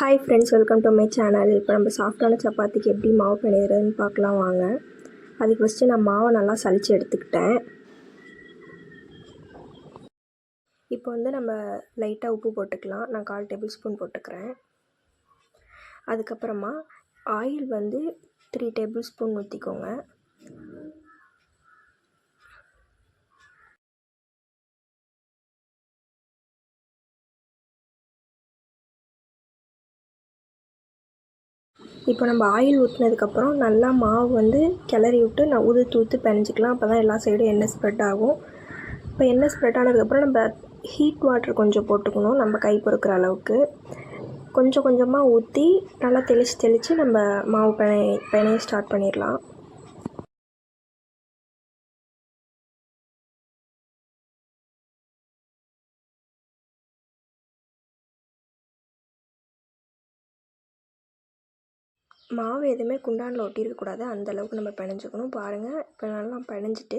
Hi friends, welcome to my channel. இப்போ நம்ம சாஃப்டான சப்பாத்திக்கு எப்படி மாவு பிணையிறதுன்னு பார்க்கலாம் வாங்க. அதுக்கு ஃபஸ்ட்டு நான் மாவை நல்லா சலித்து எடுத்துக்கிட்டேன். இப்போ வந்து நம்ம லைட்டாக உப்பு போட்டுக்கலாம். நான் 1/4 டேபிள் ஸ்பூன் போட்டுக்கிறேன். அதுக்கப்புறமா ஆயில் வந்து 3 டேபிள் ஸ்பூன் ஊற்றிக்கோங்க. இப்போ நம்ம ஆயில் ஊற்றினதுக்கப்புறம் நல்லா மாவு வந்து கிளறி விட்டு நான் ஊற்றி பிணைஞ்சிக்கலாம். அப்போ தான் எல்லா சைடும் எண்ணெய் ஸ்ப்ரெட் ஆகும். இப்போ எண்ணெய் ஸ்ப்ரெட் ஆனதுக்கப்புறம் நம்ம ஹீட் வாட்டர் கொஞ்சம் போட்டுக்கணும். நம்ம கை பொறுக்கிற அளவுக்கு கொஞ்சம் கொஞ்சமாக ஊற்றி நல்லா தெளித்து நம்ம மாவு பிணைய ஸ்டார்ட் பண்ணிடலாம். மாவு எதுவுமே குண்டானில் ஒட்டியிருக்கக்கூடாது. அந்தளவுக்கு நம்ம பிணைஞ்சிக்கணும். பாருங்கள், இப்போ நல்லா பிணைஞ்சிட்டு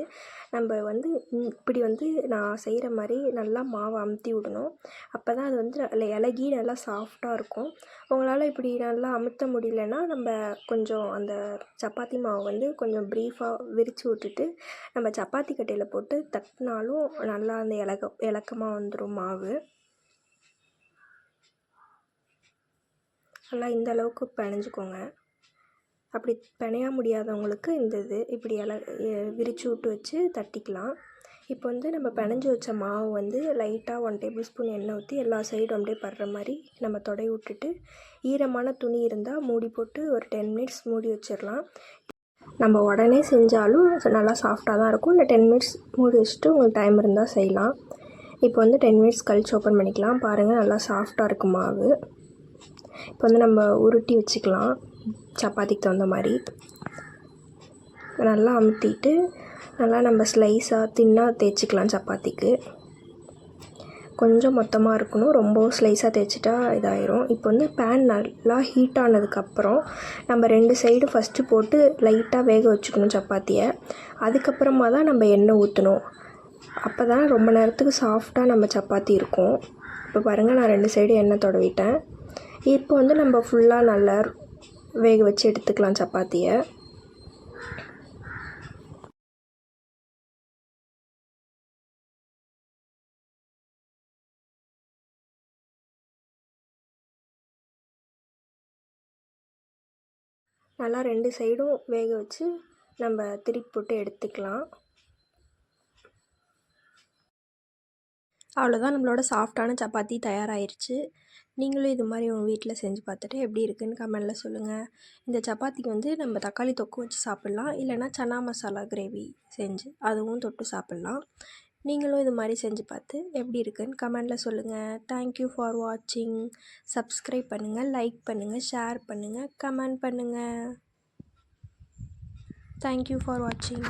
நம்ம வந்து இப்படி வந்து நான் செய்கிற மாதிரி நல்லா மாவை அமுத்தி விடணும். அப்போ தான் அது வந்து இலகி நல்லா சாஃப்டாக இருக்கும். உங்களால் இப்படி நல்லா அமுத்த முடியலன்னா நம்ம கொஞ்சம் அந்த சப்பாத்தி மாவு வந்து கொஞ்சம் ப்ரீஃபாக விரித்து விட்டுட்டு நம்ம சப்பாத்தி கட்டையில் போட்டு தட்டினாலும் நல்லா அந்த இலக்கமாக வந்துடும் மாவு. நல்லா இந்த அளவுக்கு பிணைஞ்சிக்கோங்க. அப்படி பிணைய முடியாதவங்களுக்கு இந்த இப்படி விரித்து விட்டு வச்சு தட்டிக்கலாம். இப்போ வந்து நம்ம பிணைஞ்சி வச்ச மாவு வந்து லைட்டாக 1 டேபிள் ஸ்பூன் எண்ணெய் ஊற்றி எல்லா சைடும் அப்படியே படுற மாதிரி நம்ம தொடை விட்டுட்டு ஈரமான துணி இருந்தால் மூடி போட்டு ஒரு 10 மினிட்ஸ் மூடி வச்சிடலாம். நம்ம உடனே செஞ்சாலும் நல்லா சாஃப்டாக தான் இருக்கும். இல்லை 10 மினிட்ஸ் மூடி வச்சுட்டு உங்களுக்கு டைம் இருந்தால் செய்யலாம். இப்போ வந்து 10 மினிட்ஸ் கழிச்சு ஓப்பன் பண்ணிக்கலாம். பாருங்கள், நல்லா சாஃப்டாக இருக்கும் மாவு. இப்போ வந்து நம்ம உருட்டி வச்சுக்கலாம். சப்பாத்திக்கு தகுந்த மாதிரி நல்லா அமுத்திட்டு நல்லா நம்ம ஸ்லைஸாக தின்னாக தேய்ச்சிக்கலாம். சப்பாத்திக்கு கொஞ்சம் மொத்தமாக இருக்கணும், ரொம்ப ஸ்லைஸாக தேய்ச்சிட்டா இதாயிரும். இப்போ வந்து பேன் நல்லா ஹீட் ஆனதுக்கப்புறம் நம்ம 2 சைடு ஃபஸ்ட்டு போட்டு லைட்டாக வேக வச்சுக்கணும் சப்பாத்தியை. அதுக்கப்புறமா தான் நம்ம எண்ணெய் ஊற்றணும். அப்போ தான் ரொம்ப நேரத்துக்கு சாஃப்டாக நம்ம சப்பாத்தி இருக்கும். இப்போ பாருங்கள், நான் 2 சைடு எண்ணெய் தடவிட்டேன். இப்போ வந்து நம்ம ஃபுல்லாக நல்லா வேக வச்சு எடுத்துக்கலாம் சப்பாத்தியை. நல்லா 2 சைடும் வேக வச்சு நம்ம திருப்பி போட்டு எடுத்துக்கலாம். அவ்வளோதான், நம்மளோட சாஃப்டான சப்பாத்தி தயாராகிருச்சு. நீங்களும் இது மாதிரி உங்கள் வீட்டில் செஞ்சு பார்த்துட்டு எப்படி இருக்குதுன்னு கமெண்டில் சொல்லுங்கள். இந்த சப்பாத்திக்கு வந்து நம்ம தக்காளி தொக்கு வச்சு சாப்பிட்லாம், இல்லைனா சன்னா மசாலா கிரேவி செஞ்சு அதுவும் தொட்டு சாப்பிட்லாம். நீங்களும் இது மாதிரி செஞ்சு பார்த்து எப்படி இருக்குதுன்னு கமெண்டில் சொல்லுங்கள். தேங்க்யூ ஃபார் வாட்சிங். சப்ஸ்கிரைப் பண்ணுங்கள், லைக் பண்ணுங்கள், ஷேர் பண்ணுங்கள், கமெண்ட் பண்ணுங்கள். தேங்க்யூ ஃபார் வாட்சிங்.